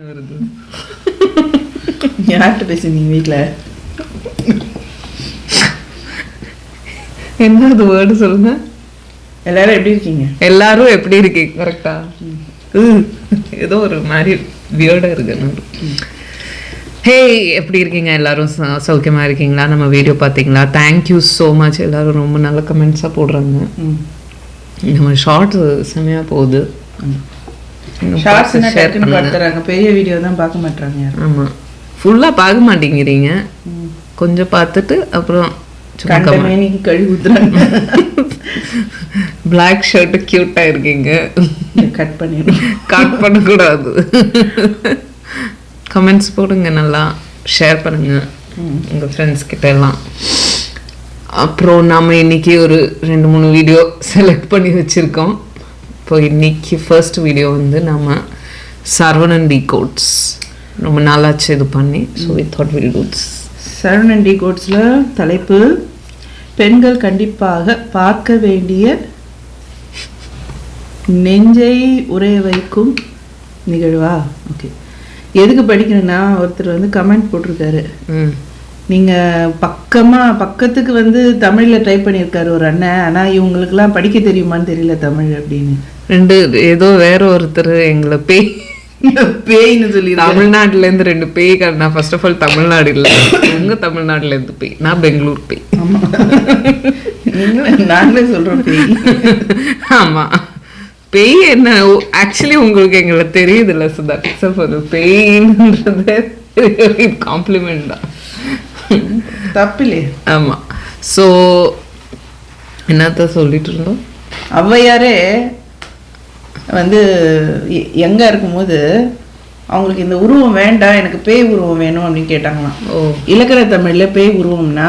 வருது. யார்கிட்ட பேசுனீங்க வீட்டில்? என்ன அது வேர்டு சொல்லுங்க. எல்லாரும் எப்படி இருக்கீங்க? எல்லாரும் எப்படி இருக்கீங்க? கரெக்டா? ஏதோ ஒரு மாதிரி வியர்டா இருக்கு. ஹே, எப்படி இருக்கீங்க? எல்லாரும் சௌக்கியமாக இருக்கீங்களா? நம்ம வீடியோ பார்த்தீங்களா? Thank you so much. எல்லோரும் ரொம்ப நல்ல கமெண்ட்ஸாக போடுறாங்க. நம்ம ஷார்ட்ஸ் செம்மையாக போகுது. பெரிய வீடியோ தான் பார்க்க மாட்டாங்க. ஆமாம், ஃபுல்லாக பார்க்க மாட்டேங்கிறீங்க. கொஞ்சம் பார்த்துட்டு அப்புறம் கழுவி ஊத்துறாங்க. பிளாக் ஷர்ட்டு க்யூட்டாக இருக்கீங்க. கட் பண்ணக்கூடாது. கமெண்ட்ஸ் போடுங்க, நல்லா ஷேர் பண்ணுங்க உங்கள் ஃப்ரெண்ட்ஸ் கிட்ட எல்லாம். அப்புறம் நாம் இன்னைக்கு ஒரு 2-3 வீடியோ செலக்ட் பண்ணி வச்சுருக்கோம். இப்போ இன்னைக்கு ஃபர்ஸ்ட் வீடியோ வந்து நம்ம சரவணன் டிகோட்ஸ். ரொம்ப நாளாச்சு இது பண்ணி. So we thought will do this. Saravanan டிகோட்ஸில் தலைப்பு பெண்கள் கண்டிப்பாக பார்க்க வேண்டிய நெஞ்சை உரைய வைக்கும் நிகழ்வா. ஓகே, எதுக்கு படிக்கணும்னா ஒருத்தர் வந்து கமெண்ட் போட்டிருக்காரு. நீங்கள் பக்கத்துக்கு வந்து தமிழில் டைப் பண்ணியிருக்காரு ஒரு அண்ணன். ஆனால் இவங்களுக்குலாம் படிக்க தெரியுமான்னு தெரியல தமிழ் அப்படின்னு. ஏதோ வேற ஒருத்தர் எங்களை பேய்னு சொல்லி தமிழ்நாட்டிலேருந்து 2 பேய் காட்டினா. ஃபர்ஸ்ட் ஆஃப் ஆல் தமிழ்நாடு இல்லை, உங்கள் தமிழ்நாட்டிலேருந்து பேய். நான் பெங்களூர் பேய். நாங்களே சொல்கிறோம் பேய். ஆமாம், பேய் என்ன ஆக்சுவலி உங்களுக்கு எங்களை தெரியுதுல்ல சுதா. அது பேய்ன்றது காம்ப்ளிமெண்ட் தான், தப்பில்லையே. ஆமாம். ஸோ என்னத்த சொல்லிட்டு இருந்தோம்? ஔவையாரே வந்து எங்கே இருக்கும்போது அவங்களுக்கு இந்த உருவம் வேண்டாம், எனக்கு பேய் உருவம் வேணும் அப்படின்னு கேட்டாங்களாம். இலக்கண தமிழில் பேய் உருவம்னா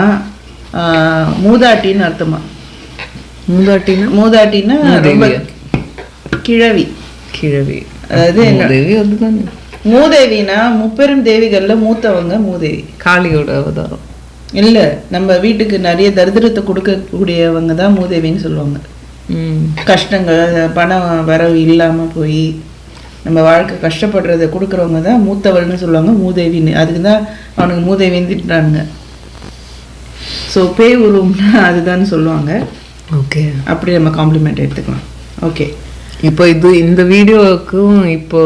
மூதாட்டின்னு அர்த்தமா. மூதாட்டின்னா ரொம்ப கிழவி. அதாவது மூதேவினா முப்பெரும் தேவிகள்ல மூத்தவங்க மூதேவி. காளியோட அவதாரம் இல்ல. நம்ம வீட்டுக்கு நிறைய தரித்திரத்தை கொடுக்கக்கூடியவங்க தான் மூதேவின்னு சொல்லுவாங்க. கஷ்டங்கள், பணம் வரவு இல்லாம போய் நம்ம வாழ்க்கை கஷ்டப்படுறத கொடுக்குறவங்க தான் மூத்தவள்னு சொல்லுவாங்க, மூதேவின்னு. அதுக்கு தான் அவனுக்கு மூதேவின்னு திட்டுறானுங்க. ஸோ பேய் உருவம்னா அதுதான் சொல்லுவாங்க. ஓகே, அப்படி நம்ம காம்ப்ளிமெண்ட் எடுத்துக்கலாம். ஓகே, இப்போ இந்த வீடியோவுக்கும் இப்போ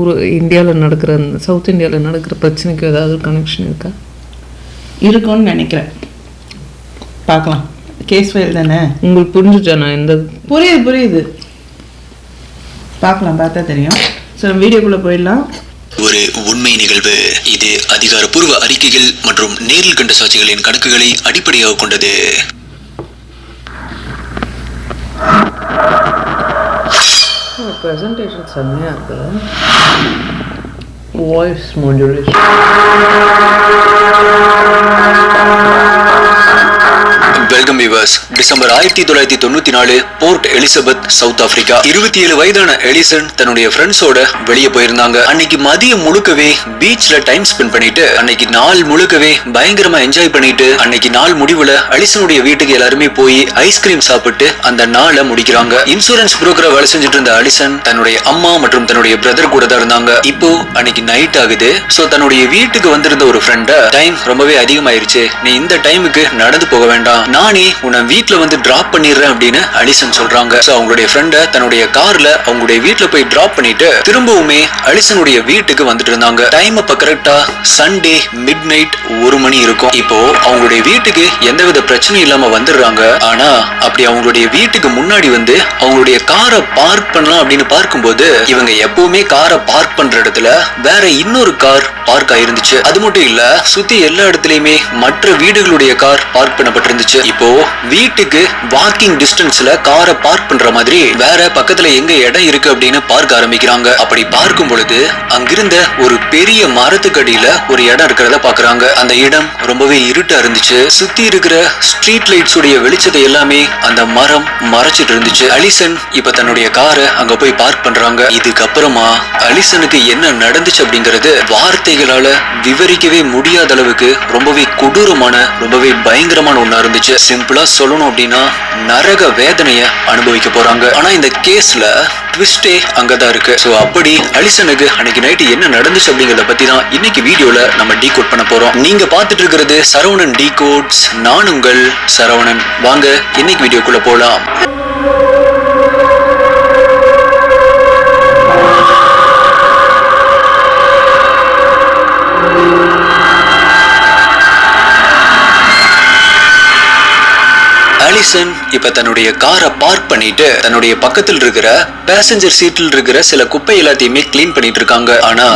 ஒரு இந்தியாவில் நடக்கிற, சவுத் இந்தியாவில் நடக்கிற பிரச்சனைக்கு ஏதாவது கனெக்ஷன் இருக்கா? இருக்கும்னு நினைக்கிறேன். பார்க்கலாம். கேஸ் ஃபைல் தானே, உங்களுக்கு புரிஞ்சுச்சா? நான் எந்த புரியுது. பார்க்கலாம், பார்த்தா தெரியும். ஸோ வீடியோக்குள்ளே போயிடலாம். ஒரு உண்மை நிகழ்வு இது. அதிகாரப்பூர்வ அறிக்கைகள் மற்றும் நேரில் கண்ட சாட்சிகளின் கணக்குகளை அடிப்படையாக கொண்டது. பிரசன்டேஷன் செம்மையாக இருக்குது. Voice modulation. Welcome viewers. December 1994 Port Elizabeth, South Africa. 27 வயதான எலிசன் தன்னுடைய ஃப்ரெண்ட்ஸோட வெளியே போயிருந்தாங்க. அன்னைக்கு மதியம் முழுக்கவே பீச்ல டைம் ஸ்பெண்ட் பண்ணிட்டு, அன்னைக்கு நாள் முழுக்கவே பயங்கரமா என்ஜாய் பண்ணிட்டு, அன்னைக்கு நாள் முடிவுல அலிசனுடைய வீட்டுக்கு எல்லாருமே போய் ஐஸ்கிரீம் சாப்பிட்டு அந்த நாளை முடிக்கிறாங்க. இன்சூரன்ஸ் புரோக்கரா வேலை செஞ்சுட்டு இருந்த அலிசன் தன்னுடைய அம்மா மற்றும் தன்னுடைய பிரதர் கூட தான் இருந்தாங்க. இப்போ அன்னைக்கு நைட் ஆகுது. சோ தன்னுடைய வீட்டுக்கு வந்திருந்த ஒரு ஃப்ரெண்ட, டைம் ரொம்பவே அதிகமாயிருச்சு, நீ இந்த டைமுக்கு நடந்து போக வேண்டாம், நானே உன்னை வீட்டுல வந்து டிராப் பண்ணிடுறேன் அப்படின்னு அலிசன் சொல்றாங்க. அவங்களுடைய ஃப்ரெண்ட தன்னுடைய கார்ல அவங்களுடைய வீட்டுல போய் டிராப் பண்ணிட்டு திரும்பவுமே அலிசனுடைய வீட்டுக்கு வந்துட்டு இருந்தாங்க. டைம் அப்ப கரெக்டா சண்டே மிட் நைட் 1 மணி இருக்கும். இப்போ அவங்களுடைய வீட்டுக்கு எந்தவித பிரச்சனையும் இல்லாம வந்துடுறாங்க. ஆனா அப்படி அவங்களுடைய வீட்டுக்கு முன்னாடி வந்து அவங்களுடைய காரை பார்க் பண்ணலாம் அப்படின்னு பார்க்கும்போது, இவங்க எப்பவுமே காரை பார்க் பண்ற இடத்துல வேற இன்னொரு கார் பார்க் ஆயிருந்துச்சு. அது மட்டும் இல்ல, சுத்தி எல்லா இடத்துலயுமே மற்ற வீடுகளுடைய கார் பார்க் பண்ணப்பட்டிருந்துச்சு. இப்போ வீட்டுக்கு வாக்கிங் டிஸ்டன்ஸ்ல காரை பார்க் பண்ற மாதிரி வேற பக்கத்துல எங்க இடம் இருக்கு அப்படின்னு பார்க்க ஆரம்பிக்கிறாங்க. அப்படி பார்க்கும் பொழுது அங்கிருந்த ஒரு பெரிய மரத்துக்கடியில ஒரு இடம் இருக்கிறத பாக்குறாங்க. அந்த இடம் ரொம்பவே இருட்டா இருந்துச்சு. சுத்தி இருக்கிற ஸ்ட்ரீட் லைட்ஸ் உடைய வெளிச்சத்தை எல்லாமே அந்த மரம் மறைச்சிட்டு இருந்துச்சு. அலிசன் இப்ப தன்னுடைய காரை அங்க போய் பார்க் பண்றாங்க. இதுக்கப்புறமா அலிசனுக்கு என்ன நடந்துச்சு அப்படிங்கறது வார்த்தைகளால விவரிக்கவே முடியாத அளவுக்கு ரொம்பவே கொடூரமான, ரொம்பவே பயங்கரமான ஒண்ணா இருந்துச்சு. போச்சு. சிம்பிளா சொல்லணும் அப்படின்னா நரக வேதனைய அனுபவிக்க போறாங்க. ஆனா இந்த கேஸ்ல ட்விஸ்டே அங்கதான் இருக்கு. சோ அப்படி அலிசனுக்கு அன்னைக்கு நைட்டு என்ன நடந்துச்சு அப்படிங்கறத பத்தி தான் இன்னைக்கு வீடியோல நம்ம டீகோட் பண்ண போறோம். நீங்க பாத்துட்டு இருக்கிறது சரவணன் டீகோட்ஸ். நான் உங்கள் சரவணன். வாங்க இன்னைக்கு வீடியோக்குள்ள போலாம். அலிசன் இப்ப தன்னுடைய காரை பார்க் பண்ணிட்டு தன்னுடைய பக்கத்தில் இருக்கிற பேசஞ்சர் சீட்டில் இருக்கிற சில குப்பை எல்லாத்தையுமே கிளீன் பண்ணிட்டு இருக்காங்க. ஆனா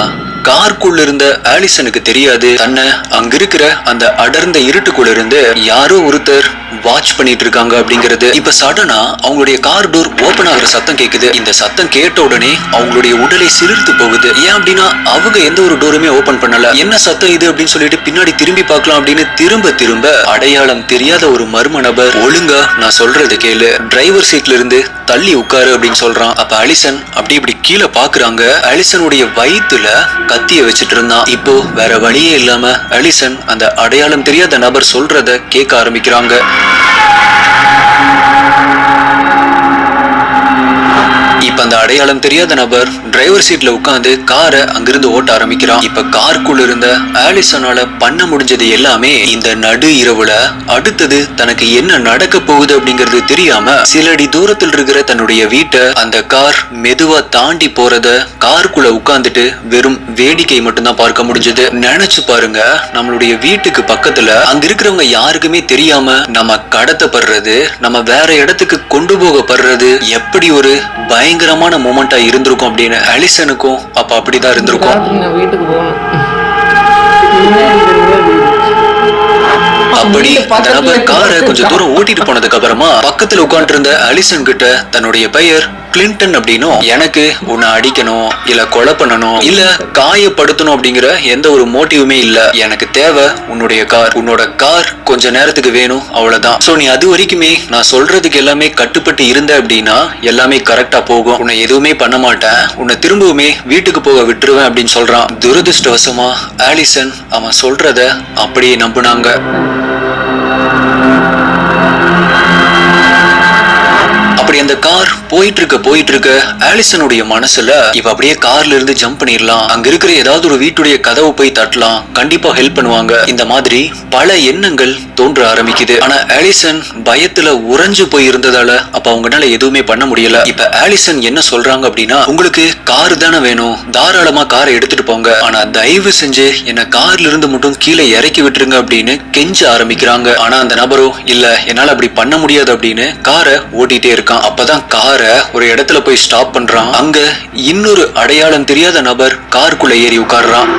காருக்குள்ள இருந்த ஆலிசனுக்கு தெரியாது தன்னை அங்க இருக்கிற அந்த அடர்ந்த இருட்டுக்குள்ள இருந்து யாரோ ஒருத்தர் வாட்ச் பண்ணிட்டு இருக்காங்க அப்படிங்கிறது. இப்ப சடனா அவங்களுடைய கார் டோர் ஓபன் ஆகுற சத்தம் கேக்குது. இந்த சத்தம் கேட்ட உடனே அவங்களுடைய உடலை சிலிர்த்து போகுது. ஏன் அப்படின்னா அவங்க எந்த ஒரு டோருமே ஓபன் பண்ணல. என்ன சத்தம் இது அப்படின்னு சொல்லிட்டு பின்னாடி திரும்பி பார்க்கலாம் அப்படின்னு திரும்ப அடையாளம் தெரியாத ஒரு மர்ம நபர், ஒழுங்கா நான் சொல்றது கேளு, டிரைவர் சீட்ல இருந்து தள்ளி உட்காரு அப்படின்னு சொல்றான். அப்ப அலிசன் அப்படி இப்படி கீழே பாக்குறாங்க. அலிசனுடைய வயித்துல கத்திய வச்சிட்டு இருந்தான். இப்போ வேற வழியே இல்லாம அலிசன் அந்த அடையாளம் தெரியாத நபர் சொல்றத கேட்க ஆரம்பிக்கிறாங்க. இப்ப அந்த அடையாளம் தெரியாத நபர் டிரைவர் சீட்ல உட்கார்ந்து காரை அங்கிருந்து ஓட்ட ஆரம்பிக்கிறான். இப்ப காருக்குள்ள இருந்த ஆலிசனால பண்ண முடிஞ்சது எல்லாமே இந்த நடு இரவுல அடுத்தது தனக்கு என்ன நடக்க போகுது அப்படிங்கறது தெரியாம சில அடி தூரத்தில் இருக்கிற தன்னுடைய வீட்டை அந்த கார் மெதுவா தாண்டி போறத காருக்குள்ள உட்கார்ந்துட்டு வெறும் வேடிக்கை மட்டும்தான் பார்க்க முடிஞ்சது. நினைச்சு பாருங்க, நம்மளுடைய வீட்டுக்கு பக்கத்துல அங்க இருக்கிறவங்க யாருக்குமே தெரியாம நம்ம கடத்தப்படுறது, நம்ம வேற இடத்துக்கு கொண்டு போகப்படுறது எப்படி ஒரு பயங்கரமான மொமெண்டா இருந்திருக்கும் அப்படின்னு அலிசனுக்கும் அப்ப அப்படிதான் இருந்திருக்கும். அப்படி அந்த நபர் காரை கொஞ்சம் தூரம் ஓட்டிட்டு போனதுக்கு அப்புறமா பக்கத்துல உட்கார்ந்து இருந்த அலிசன் கிட்ட தன்னுடைய பெயர் கிளின்டன் அப்படின்னும், எனக்கு உன்னை அடிக்கணும் இல்ல கொலை பண்ணணும் இல்ல காயப்படுத்தணும் அப்படிங்கிற எந்த ஒரு மோட்டிவுமே இல்ல, எனக்கு தேவை உன்னோட கார் கொஞ்ச நேரத்துக்கு வேணும், அவ்வளவுதான். சோ நீ அது வரைக்குமே நான் சொல்றதுக்கு எல்லாமே கட்டுப்பட்டு இருந்த அப்படின்னா எல்லாமே கரெக்டா போகும், உன்னை எதுவுமே பண்ண மாட்டேன், உன்னை திரும்பவுமே வீட்டுக்கு போக விட்டுருவேன் அப்படின்னு சொல்றான். துரதிருஷ்டவசமா ஆலிசன் அவன் சொல்றத அப்படியே நம்புனாங்க. அப்படி அந்த கார் போயிட்டு இருக்க ஆலிசனுடைய மனசுல இப்ப அப்படியே கார்ல இருந்து ஜம்ப் பண்ணிடலாம், அங்க இருக்கிற ஏதாவது ஒரு வீட்டுடைய கதவை போய் தட்டலாம், கண்டிப்பா ஹெல்ப் பண்ணுவாங்க, இந்த மாதிரி பல எண்ணங்கள் தோன்ற ஆரம்பிக்குது. ஆனா ஆலிசன் பயத்துல உறைஞ்சு போய் இருந்ததால அப்ப அவங்களால எதுவுமே பண்ண முடியல. இப்ப ஆலிசன் என்ன சொல்றாங்க அப்படின்னா, உங்களுக்கு கார் தானே வேணும், தாராளமா காரை எடுத்துட்டு போங்க, ஆனா தயவு செஞ்சு என்ன கார்ல இருந்து மட்டும் கீழே இறக்கி விட்டுருங்க அப்படின்னு கெஞ்ச ஆரம்பிக்கிறாங்க. ஆனா அந்த நபரோ இல்ல என்னால அப்படி பண்ண முடியாது அப்படின்னு காரை ஓட்டிட்டே இருக்கான். அப்பதான் காரை ஒரு இடத்துல போய் ஸ்டாப் பண்றான். அங்க இன்னொரு அடையாளம் தெரியாத நபர் காருக்குள்ள ஏறி உட்கார்றான்.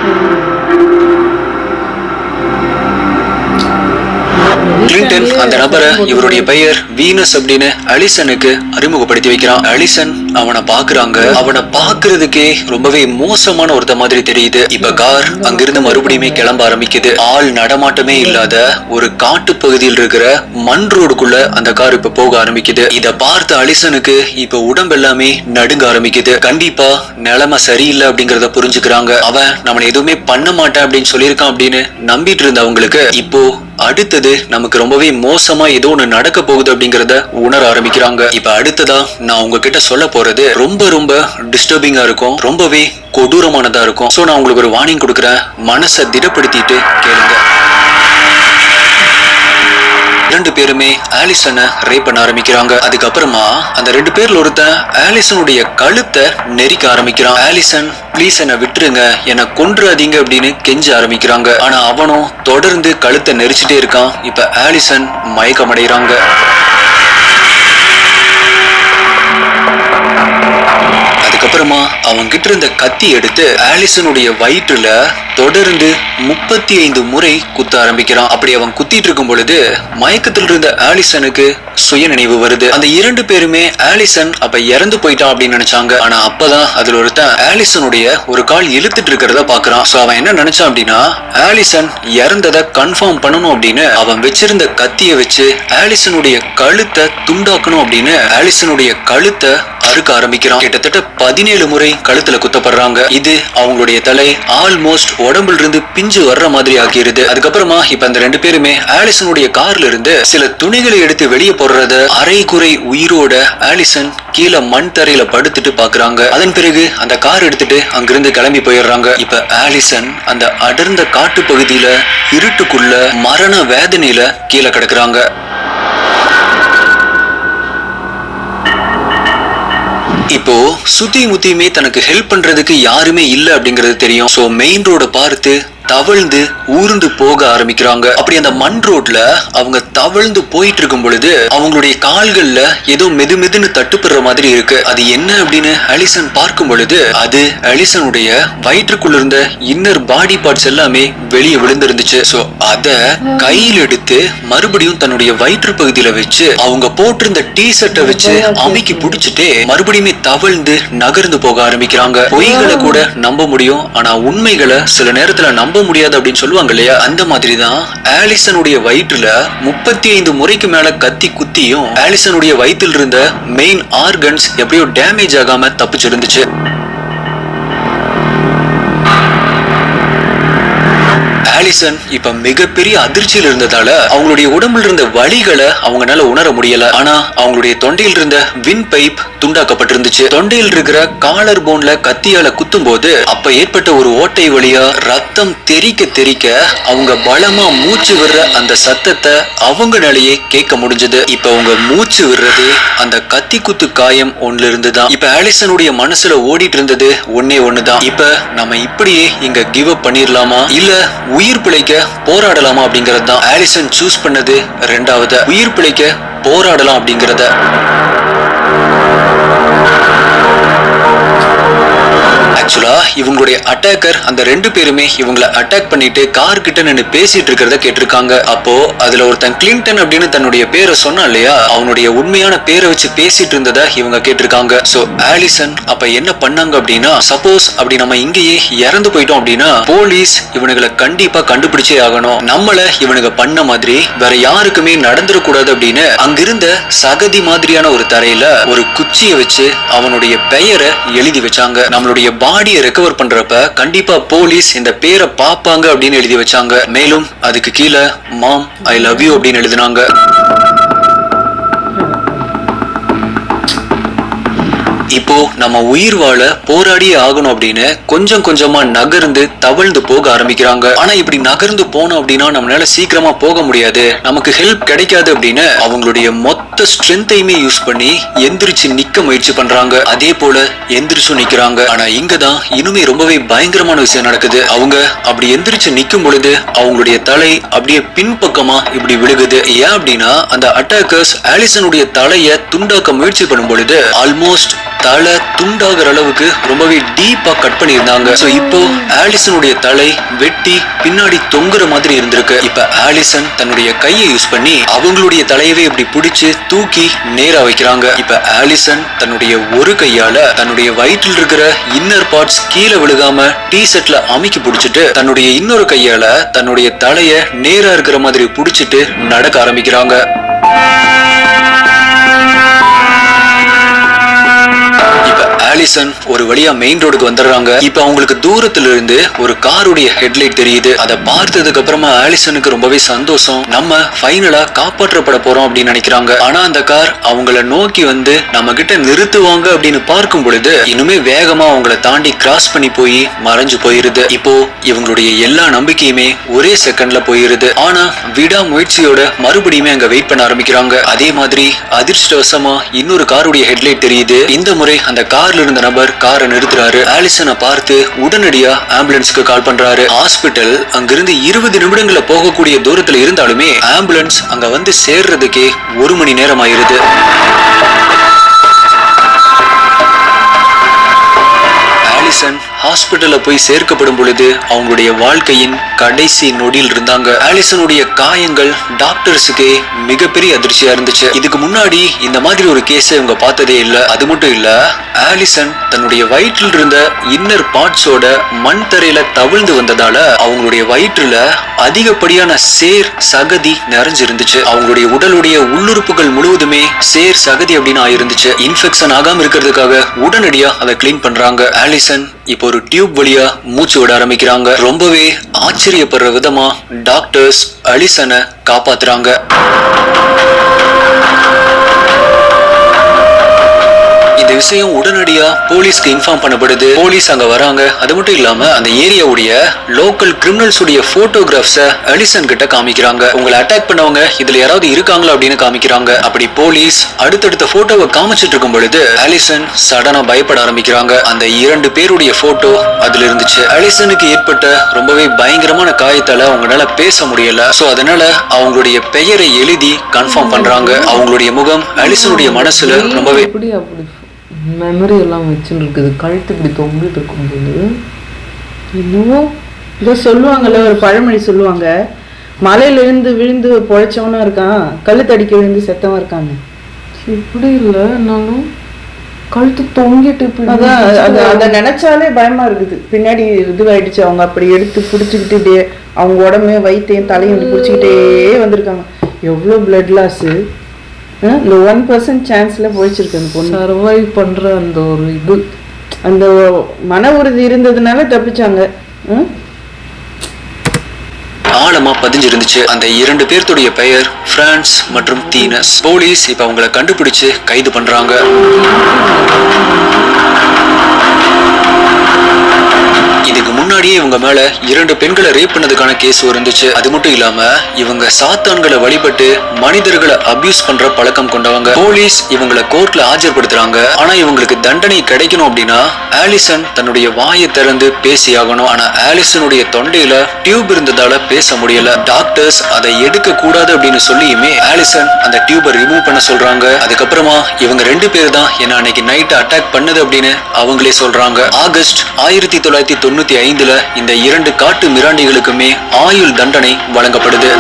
கிளின்டன் அந்த நபரை இவருடைய பெயர் வீனஸ் அப்படின்னு அலிசனுக்கு அறிமுகப்படுத்தி வைக்கிறான். அலிசன் அவனை பாக்குறாங்க. அவனை பாக்குறதுக்கே ரொம்பவே மோசமான ஒருத்த மாதிரி தெரியுது. இப்ப கார் அங்கிருந்து மறுபடியுமே கிளம்ப ஆரம்பிக்குது. ஆள் நடமாட்டமே இல்லாத ஒரு காட்டு பகுதியில் இருக்கிற மண் ரோடுக்குள்ள அந்த கார் இப்ப போக ஆரம்பிக்குது. இத பார்த்த அலிசனுக்கு இப்ப உடம்பு எல்லாமே நடுங்க ஆரம்பிக்குது. கண்டிப்பா நிலைமை சரியில்லை அப்படிங்கறத புரிஞ்சுக்கிறாங்க. அவன் நம்மள எதுவுமே பண்ண மாட்டேன் அப்படின்னு சொல்லியிருக்கான் அப்படின்னு நம்பிட்டு இருந்தவங்களுக்கு இப்போ அடுத்தது நமக்கு ரொம்பவே மோசமா ஏதோ ஒண்ணு நடக்க போகுது அப்படிங்கறத உணர ஆரம்பிக்கிறாங்க. இப்ப அடுத்ததா நான் உங்ககிட்ட சொல்ல போறது ரொம்ப டிஸ்டர்பிங்கா இருக்கும், ரொம்பவே கொடூரமானதா இருக்கும். சோ நான் உங்களுக்கு ஒரு வார்னிங் கொடுக்குறேன், மனசை திடப்படுத்திட்டு கேளுங்க. 2 பேருமே ஆலிசனை ரேப் பண்ண ஆரம்பிக்கிறாங்க. அதுக்கப்புறமா அந்த 2 பேர்ல ஒருத்தன் ஆலிசனுடைய கழுத்தை நெரிக்க ஆரம்பிக்கிறான். ஆலிசன் ப்ளீஸ் என்ன விட்டுருங்க, என்ன கொன்றாதீங்க அப்படின்னு கெஞ்ச ஆரம்பிக்கிறாங்க. ஆனா அவனும் தொடர்ந்து கழுத்தை நெரிச்சிட்டே இருக்கான். இப்ப ஆலிசன் மயக்கமடைகிறாங்க. அதுக்கப்புறமா அவங்க கிட்ட இருந்த கத்தி எடுத்து ஆலிசனுடைய வயிற்றுல தொடர்ந்து 35 முறை குத்த ஆரம்பிக்கிறான். அப்படி அவன் குத்திட்டு இருக்கும் பொழுது மயக்கத்தில் இருந்த ஆலிசனுக்கு சுய நினைவு வருது. அந்த 2 பேருமே ஆலிசன் அப்ப இறந்து போயிட்டான் அப்படின்னு நினைச்சாங்க. ஆனா அப்பதான் அதுல ஒருத்தன் ஆலிசனுடைய ஒரு கால் இழுத்துட்டு இருக்கிறத பாக்குறான். சோ அவன் என்ன நினைச்சான் அப்படின்னா, ஆலிசன் இறந்ததை கன்ஃபார்ம் பண்ணணும் அப்படின்னு அவன் வச்சிருந்த கத்திய வச்சு ஆலிசனுடைய கழுத்தை துண்டாக்கணும் அப்படின்னு ஆலிசனுடைய கழுத்தை அறுக்க ஆரம்பிக்கிறான். கிட்டத்தட்ட 17 முறை கழுத்துல குத்தப்படுறாங்க. இது அவங்களுடைய தலை ஆல்மோஸ்ட் உடம்புல இருந்து பிஞ்சு வர்ற மாதிரி ஆக்கிருது. அதுக்கப்புறமா இப்ப அந்த 2 பேருமே ஆலிசனுடைய கார்ல இருந்து சில துணிகளை எடுத்து வெளியே போடுறத அரை குறை உயிரோட ஆலிசன் கீழே மண் தரையில படுத்துட்டு பாக்குறாங்க. அதன் பிறகு அந்த கார் எடுத்துட்டு அங்கிருந்து கிளம்பி போயிடுறாங்க. இப்ப ஆலிசன் அந்த அடர்ந்த காட்டு பகுதியில இருட்டுக்குள்ள மரண வேதனையில கீழே கிடக்குறாங்க. இப்போ சுத்தி முத்தியுமே தனக்கு ஹெல்ப் பண்றதுக்கு யாருமே இல்ல அப்படிங்கறது தெரியும். சோ மெயின் ரோட பார்த்து தவழ்ந்து ஊர்ந்து போக ஆரம்பிக்கிறாங்க. அப்படி அந்த மண் ரோட்ல அவங்க தவழ்ந்து போயிட்டு இருக்கும் பொழுது அவங்களுடைய கால்கள்ல ஏதோ மெது மெதுன்னு தட்டுப்படுற மாதிரி இருக்கு. அது என்ன அப்படின்னு ஆலிசன் பார்க்கும் பொழுது அது ஆலிசனுடைய வயிற்றுக்குள்ள இருந்த இன்னர் பாடி பார்ட்ஸ் எல்லாமே வெளியே விழுந்திருந்துச்சு. சோ அத கையில் எடுத்து மறுபடியும் தன்னுடைய வயிற்று பகுதியில வச்சு அவங்க போட்டிருந்த டீ ஷர்ட்டை வச்சு அமுக்கி பிடிச்சிட்டு மறுபடியுமே தவழ்ந்து நகர்ந்து போக ஆரம்பிக்கிறாங்க. பொய்களை கூட நம்ப முடியும், ஆனா உண்மைகளை சில நேரத்துல நம்ப முடியாது அப்படின்னு சொல்லுவாங்க இல்லையா, அந்த மாதிரி தான் ஆலிசனுடைய வயிற்றுல 35 முறைக்கு மேல கத்தி குத்தியும் ஆலிசனுடைய வயிற்றில் இருந்த மெயின் ஆர்கன்ஸ் எப்படியோ டேமேஜ் ஆகாம தப்பிச்சிருந்துச்சு. ஆலிசன் இப்ப மிகப்பெரிய அதிர்ச்சியில் இருந்ததால அவங்களுடைய உடம்புல இருந்த வலிகளை அவங்களால உணர முடியல. ஆனா அவங்களுடைய தொண்டையில் இருந்த வின் பைப் துண்டாக்கப்பட்டிருந்துச்சு. தொண்டையில் இருக்கிற காலர் போன்ல கத்தியால குத்தும் போது அப்ப ஏற்பட்ட ஒரு ஓட்டை வழியா ரத்தம் தெறிக்க தெறிக்க அவங்க பலமா மூச்சு விடுற அந்த சத்தத்தை அவங்களாலேயே கேட்க முடிஞ்சது. இப்ப அவங்க மூச்சு விடுறது அந்த கத்தி குத்து காயம் ஒண்ணுல இருந்துதான். இப்ப ஆலிசனுடைய மனசுல ஓடிட்டு இருந்தது ஒன்னே ஒண்ணுதான், இப்ப நம்ம இப்படியே இங்க கிவ் அப் பண்ணிடலாமா இல்ல உயிர் பிழைக்க போராடலாமா அப்படிங்கறது தான். ஆலிசன் சூஸ் பண்ணது ரெண்டாவது, உயிர் பிழைக்க போராடலாம் அப்படிங்கறத. ஆக்சுவலா இவங்களுடைய அட்டாக்கர் அந்த 2 பேருமே இவங்களை அட்டாக் பண்ணிட்டு கார் கிட்ட நின்று பேசிட்டு இருக்கிறத கேட்டிருக்காங்க. அப்போ அதுல ஒருத்தன் கிளின்டன் அப்படின்னு தன்னுடைய பேரை சொன்னா இல்லையா, அவனுடைய உண்மையான பேரை வச்சு பேசிட்டு இருந்ததை இவங்க கேட்டிருக்காங்க. சோ ஆலிசன் அப்ப என்ன பண்ணாங்க அப்படின்னா, சப்போஸ் அப்படி நம்ம இங்கேயே இறந்து போயிட்டோம் அப்படின்னா போலீஸ் இவனுங்களை கண்டிப்பா கண்டுபிடிச்சே ஆகணும், நம்மள இவனுங்க பண்ண மாதிரி வேற யாருக்குமே நடந்துடக்கூடாது அப்படின்னு அங்கிருந்த சகதி மாதிரியான ஒரு தரையில ஒரு குச்சியை வச்சு அவனுடைய பெயரை எழுதி வச்சாங்க. நம்மளுடைய பாடியை ரெக்கவர் பண்றப்ப கண்டிப்பா போலீஸ் இந்த பேரை பாப்பாங்க அப்படின்னு எழுதி வச்சாங்க. மேலும் அதுக்கு கீழே மாம் ஐ லவ் யூ அப்படின்னு எழுதினாங்க. இப்போ நம்ம உயிர் வாழ போராடியே ஆகணும் அப்படின்னு கொஞ்சம் கொஞ்சமா நகர்ந்து தவழ்ந்து போக ஆரம்பிக்கிறாங்க. ஆனா இப்படி நகர்ந்து போனோம் அப்படின்னா நம்மளால சீக்கிரமா போக முடியாது, நமக்கு ஹெல்ப் கிடைக்காது அப்படின்னு அவங்களுடைய மொத்த ஸ்ட்ரென்த்தையுமே யூஸ் பண்ணி எந்திரிச்சு நிக்க முயற்சி பண்றாங்க. அதே போல எந்திரிச்சு நிக்கிறாங்க. ஆனா இங்கதான் இன்னுமே ரொம்பவே பயங்கரமான விஷயம் நடக்குது. அவங்க அப்படி எந்திரிச்சு நிக்கும் பொழுது அவங்களுடைய தலை அப்படியே பின்பக்கமா இப்படி விழுகுது. ஏன் அப்படின்னா அந்த அட்டாக்கர்ஸ் ஆலிசனுடைய தலையை துண்டாக்க முயற்சி பண்ணும் பொழுது ஆல்மோஸ்ட் தலை துண்டாகிற அளவுக்கு ரொம்பவே டீப்பா கட் பண்ணியிருந்தாங்க. சோ இப்போ ஆலிசனுடைய தலை வெட்டி பின்னாடி தொங்குற மாதிரி இருந்திருக்கு. இப்ப ஆலிசன் தன்னுடைய கையை யூஸ் பண்ணி அவங்களுடைய தலையவே இப்படி பிடிச்சு தூக்கி நேரா வைக்கிறாங்க. இப்ப ஆலிசன் தன்னுடைய ஒரு கையால தன்னுடைய வயிற்றில் இருக்கிற இன்னர் பார்ட்ஸ் கீழே விழுகாம டீ ஷர்ட்ல அமுக்கி பிடிச்சிட்டு தன்னுடைய இன்னொரு கையால தன்னுடைய தலைய நேரா இருக்கிற மாதிரி பிடிச்சிட்டு நடக்க ஆரம்பிக்கிறாங்க. ஆலிசன் ஒரு வழியா மெயின் ரோடுக்கு வந்துடுறாங்க. இப்ப அவங்களுக்கு தூரத்துல இருந்து ஒரு காருடைய ஹெட்லைட் தெரியுது. அதை பார்த்ததுக்கு அப்புறமா ஆலிசனுக்கு ரொம்பவே சந்தோஷம், நம்ம ஃபைனலா காப்பாற்றப்பட போறோம் அப்படின்னு நினைக்கிறாங்க. ஆனா அந்த கார் அவங்கள நோக்கி வந்து நம்ம கிட்ட நிறுத்துவாங்க அப்படின்னு பார்க்கும் பொழுது இன்னுமே வேகமா அவங்கள தாண்டி கிராஸ் பண்ணி போய் மறைஞ்சு போயிருது. இப்போ இவங்களுடைய எல்லா நம்பிக்கையுமே ஒரே செகண்ட்ல போயிருது. ஆனா விடா முயற்சியோட மறுபடியுமே அங்க வெயிட் பண்ண ஆரம்பிக்கிறாங்க. அதே மாதிரி அதிர்ஷ்டவசமா இன்னொரு காருடைய ஹெட்லைட் தெரியுது. இந்த முறை அந்த கார்ல இருந்த நபர் காரை நிறுத்துறாரு. ஆலிசனை பார்த்து உடனடியா ஆம்புலன்ஸ்க்கு கால் பண்றாரு. ஹாஸ்பிட்டல் அங்கிருந்து 20 நிமிடங்கள போகக்கூடிய தூரத்துல இருந்தாலுமே ஆம்புலன்ஸ் அங்க வந்து சேர்றதுக்கே 1 மணி நேரம் ஆயிருது. ஆலிசன் ஹாஸ்பிட்டல்ல போய் சேர்க்கப்படும் பொழுது அவங்களுடைய வாழ்க்கையின் கடைசி நொடியில் இருந்தாங்க. ஆலிசனுடைய காயங்கள் டாக்டர்ஸுக்கு மிகப்பெரிய அதிர்ச்சியா இருந்துச்சு. இதுக்கு முன்னாடி இந்த மாதிரி ஒரு கேஸ இவங்க பார்த்ததே இல்ல. அது மட்டும் இல்ல, ஆலிசன் தன்னுடைய வயிற்றில் இருந்த இன்னர் பார்ட்ஸோட மண் தரையில தவிழ்ந்து வந்ததால அவங்களுடைய வயிற்றுல அதிகப்படியான சேர் சகதி நிறைஞ்சிருந்துச்சு. அவங்களுடைய உடலுடைய உள்ளுறுப்புகள் முழுவதுமே சேர் சகதி அப்படின்னு ஆயிருந்துச்சு. இன்ஃபெக்ஷன் ஆகாம இருக்கிறதுக்காக உடனடியா அதை கிளீன் பண்றாங்க. ஆலிசன் இப்போ ஒரு டியூப் வழியா மூச்சு விட ஆரம்பிக்கிறாங்க. ரொம்பவே ஆச்சரியப்படுற விதமா டாக்டர்ஸ் ஆலிசனை காப்பாத்துறாங்க. இந்த விஷயம் உடனடியா போலீஸ்க்கு இன்ஃபார்ம் பண்ணப்படுது. போலீஸ் அங்க வராங்க. அது மட்டும் இல்லாம அந்த ஏரியாவுடைய லோக்கல் கிரிமினல்ஸ் உடைய போட்டோகிராஃப்ஸ ஆலிசன் கிட்ட காமிக்கிறாங்க. உங்களை அட்டாக் பண்ணவங்க இதுல யாராவது இருக்காங்களா அப்படின்னு காமிக்கிறாங்க. அப்படி போலீஸ் அடுத்தடுத்த போட்டோவை காமிச்சிட்டு இருக்கும் பொழுது ஆலிசன் சடனா பயப்பட ஆரம்பிக்கிறாங்க. அந்த 2 பேருடைய போட்டோ அதுல இருந்துச்சு. ஆலிசனுக்கு ஏற்பட்ட ரொம்பவே பயங்கரமான காயத்தால அவங்களால பேச முடியல. சோ அதனால அவங்களுடைய பெயரை எழுதி கன்ஃபார்ம் பண்றாங்க. அவங்களுடைய முகம் ஆலிசனுடைய மனசுல ரொம்பவே மெமரி எல்லாம் வச்சுன்னு இருக்குது. கழுத்து இப்படி தொங்கிட்டு இருக்கும்போது என்னவோ இதை சொல்லுவாங்கல்ல, ஒரு பழமொழி சொல்லுவாங்க, மலையிலிருந்து விழுந்து பொழைச்சவனும் இருக்கான், கழுத்தடிக்க விழுந்து செத்தவன் இருக்கான்னு. இப்படி இல்லை, என்னாலும் கழுத்து தொங்கிட்டு அதை நினைச்சாலே பயமா இருக்குது. பின்னாடி இதுவாயிடுச்சு. அவங்க அப்படி எடுத்து பிடிச்சிக்கிட்டு இப்படியே அவங்க உடம்பு வயிற்றையும் தலையும் இப்படி பிடிச்சிக்கிட்டே வந்திருக்காங்க. எவ்வளோ பிளட் லாஸு. இந்த 1% சான்ஸ்ல போயிச்சிருக்கு அந்த பொண்ணு. சர்வைவ் பண்ற அந்த ஒரு இது, அந்த மன உறுதி இருந்ததுனால தப்பிச்சாங்க. ஆழமா பதிஞ்சிருந்துச்சு. அந்த 2 பேர்த்துடைய பெயர் பிரான்ஸ் மற்றும் தீனஸ். போலீஸ் இப்ப அவங்களை கண்டுபிடிச்சு கைது பண்றாங்க. இதுக்கு முன்னாடியே இவங்க மேல 2 பெண்களை ரேப் பண்ணதுக்கான கேஸ் இருந்துச்சு. அது மட்டும் இல்லாம இவங்க சாத்தான்களை வழிபட்டு மனிதர்களை அபியூஸ் பண்ற பழக்கம் கொண்டவங்க. போலீஸ் இவங்களை கோர்ட்ல ஆஜர்படுத்துறாங்க. ஆனா இவங்களுக்கு தண்டனை கிடைக்கணும் அப்படின்னா ஆலிசன் தன்னுடைய வாயை திறந்து பேசி ஆகணும். ஆனா ஆலிசனுடைய தொண்டையில டியூப் இருந்ததால பேச முடியல. டாக்டர்ஸ் அதை எடுக்க கூடாது அப்படின்னு சொல்லியுமே ஆலிசன் அந்த டியூபை ரிமூவ் பண்ண சொல்றாங்க. அதுக்கப்புறமா இவங்க 2 பேர் தான் என்ன அன்னைக்கு நைட் அட்டாக் பண்ணது அப்படின்னு அவங்களே சொல்றாங்க. ஆகஸ்ட் 1995 இந்த 2 காட்டு மிராண்டிகளுக்குமே ஆயுள் தண்டனை வழங்கப்படுது.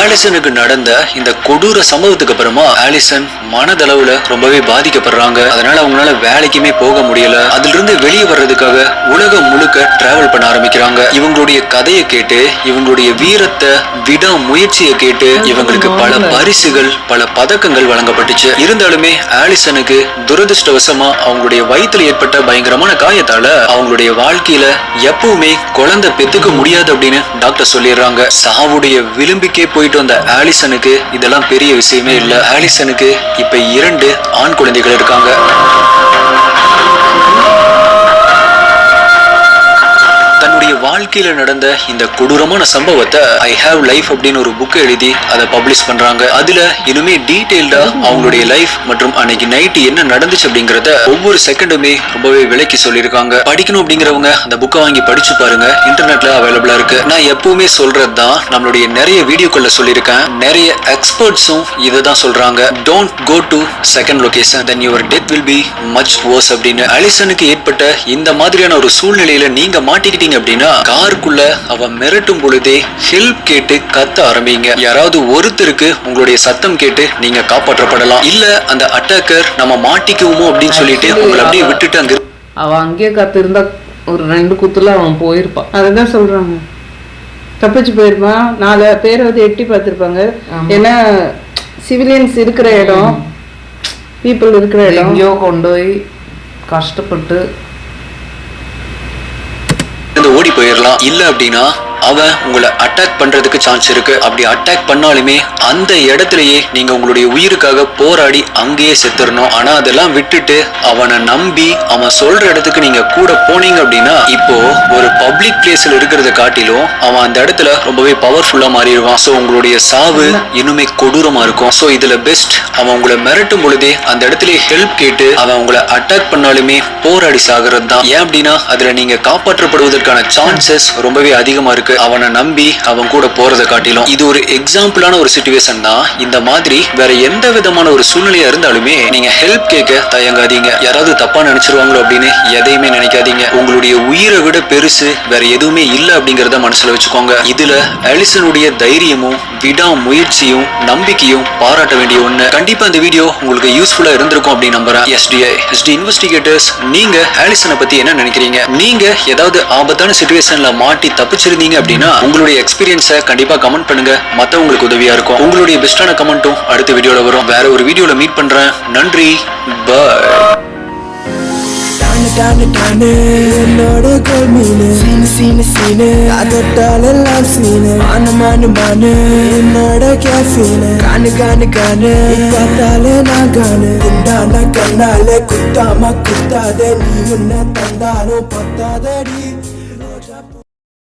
ஆலிசனுக்கு நடந்த இந்த கொடூர சம்பவத்துக்கு அப்புறமா ஆலிசன் மனதளவுல ரொம்பவே பாதிக்கப்படுறாங்க. அதனால அவங்களால வேலைக்குமே போக முடியல. அதுல இருந்து வெளியே வர்றதுக்காக உலகம் முழுக்க டிராவல் பண்ண ஆரம்பிக்கிறாங்க. இவங்களுடைய கதையை கேட்டு, இவங்களுடைய வீரத்தை, விடா முயற்சியை கேட்டு இவங்களுக்கு பல பரிசுகள், பல பதக்கங்கள் வழங்கப்பட்டுச்சு. இருந்தாலுமே ஆலிசனுக்கு துரதிருஷ்டவசமா அவங்களுடைய வயிற்றுல ஏற்பட்ட பயங்கரமான காயத்தால அவங்களுடைய வாழ்க்கையில எப்பவுமே குழந்தை பெத்துக்க முடியாது அப்படின்னு டாக்டர் சொல்லிடுறாங்க. சாவுடைய விளிம்புக்கே போயிட்டு வந்த ஆலிசனுக்கு இதெல்லாம் பெரிய விஷயமே இல்ல. ஆலிசனுக்கு இப்ப 2 ஆண் குழந்தைகள் இருக்காங்க. தன்னுடைய வாழ்க்கையில நடந்த இந்த கொடூரமான சம்பவத்தை ஐ ஹேவ் லைஃப் அப்படின்னு ஒரு புக் எழுதி அதை பப்ளிஷ் பண்றாங்க. அதுல இன்னுமே டீடைல்டா அவங்களுடைய லைஃப் மற்றும் அன்னைக்கு நைட் என்ன நடந்துச்சு அப்படிங்கறத ஒவ்வொரு செகண்டுமே ரொம்பவே விளக்கி சொல்லியிருக்காங்க. படிக்கணும் அப்படிங்கிறவங்க அந்த புக்கை வாங்கி படிச்சு பாருங்க. இன்டர்நெட்ல அவைலபிளா இருக்கு. நான் எப்பவுமே சொல்றதுதான், நம்மளுடைய நிறைய வீடியோக்குள்ள சொல்லியிருக்கேன். நிறைய எக்ஸ்பர்ட்ஸும் இதை தான் சொல்றாங்க. Don't go to second location, then your death will be much worse அப்படின்னு. ஆலிசனுக்கு ஏற்பட்ட இந்த மாதிரியான ஒரு சூழ்நிலையில நீங்க மாட்டிக்கிட்டீங்க அப்படின்னா காருக்குள்ள அவ மிரட்டும் பொழுதே ஹெல்ப் கேட்டு கத்த ஆரம்பிங்க. யாராவது ஒருத்தருக்கு உங்களுடைய சத்தம் கேட்டு நீங்க காப்பாற்றப்படலாம். இல்ல அந்த அட்டாக்கர் நம்ம மாட்டிக்குவோமோ அப்படின்னு சொல்லிட்டு உங்களை அப்படியே விட்டுட்டு அங்க அவன் அங்கேயே கத்து இருந்தா ஒரு 2 குத்துல அவன் போயிருப்பான். அதுதான் சொல்றாங்க, தப்பிச்சு போயிருப்பான். 4 பேர் எட்டி பார்த்திருப்பாங்க. ஏன்னா சிவிலியன்ஸ் இருக்கிற இடம், பீப்புள் இருக்கிற இடம், எங்கேயோ கொண்டு போய் கஷ்டப்பட்டு ஓடி போயிடலாம். இல்ல அப்படின்னா அவன் உங்களை அட்டாக் பண்றதுக்கு சான்ஸ் இருக்கு. அப்படி அட்டாக் பண்ணாலுமே அந்த இடத்துலயே நீங்க உங்களுடைய உயிருக்காக போராடி அங்கேயே செத்துறணும். ஆனா அதெல்லாம் விட்டுட்டு அவனை நம்பி அவன் சொல்ற இடத்துக்கு நீங்க கூட போனீங்க அப்படின்னா இப்போ ஒரு பப்ளிக் பிளேஸ்ல இருக்கிறத காட்டிலும் அவன் அந்த இடத்துல ரொம்பவே பவர்ஃபுல்லா மாறிடுவான். சோ உங்களுடைய சாவு இன்னுமே கொடூரமா இருக்கும். சோ இதுல பெஸ்ட் அவன் உங்களை மிரட்டும் பொழுதே அந்த இடத்துலயே ஹெல்ப் கேட்டு அவன் உங்களை அட்டாக் பண்ணாலுமே போராடி சாகிறது தான். ஏன் அப்படின்னா அதுல நீங்க காப்பாற்றப்படுவதற்கான சான்சஸ் ரொம்பவே அதிகமா இருக்கு. இருக்கு. அவனை நம்பி அவன் கூட போறதை காட்டிலும் இது ஒரு எக்ஸாம்பிளான ஒரு சிச்சுவேஷன் தான். இந்த மாதிரி வேற எந்த விதமான ஒரு சூழ்நிலையா இருந்தாலுமே நீங்க ஹெல்ப் கேட்க தயங்காதீங்க. யாராவது தப்பா நினைச்சிருவாங்களோ அப்படின்னு எதையுமே நினைக்காதீங்க. உங்களுடைய உயிரை விட பெருசு வேற எதுவுமே இல்ல அப்படிங்கறத மனசுல வச்சுக்கோங்க. இதுல ஆலிசனுடைய தைரியமும் விடாமுயற்சியும் நம்பிக்கையும் பாராட்ட வேண்டிய ஒண்ணு. கண்டிப்பா இந்த வீடியோ உங்களுக்கு யூஸ்ஃபுல்லா இருந்திருக்கும் அப்படின்னு நம்புறேன். எஸ்டி இன்வெஸ்டிகேட்டர்ஸ், நீங்க ஆலிசனை பத்தி என்ன நினைக்கிறீங்க? நீங்க ஏதாவது ஆபத்தான சிச்சுவேஷன்ல மாட்டி தப்பிச்சிருந்தீங்க அப்படின்னா உங்களுடைய எக்ஸ்பீரியன்ஸை கண்டிப்பா கமெண்ட் பண்ணுங்க. மத்தவங்களுக்கு உதவியா இருக்கும். உங்களுடைய பெஸ்டான கமெண்ட்டும் அடுத்த வீடியோல வரும். வேற ஒரு வீடியோல மீட் பண்றேன். நன்றி, பாய். என்னோட கோல் மீனு சீனு அதட்டாலெல்லாம் சீனு மானு என்னோட கேஃபீனு காணு பார்த்தாலே நான் காணு குண்டான கண்ணாலே குத்தாம குத்தாதே நீ உன்ன தந்தாலும் பத்தாதடி.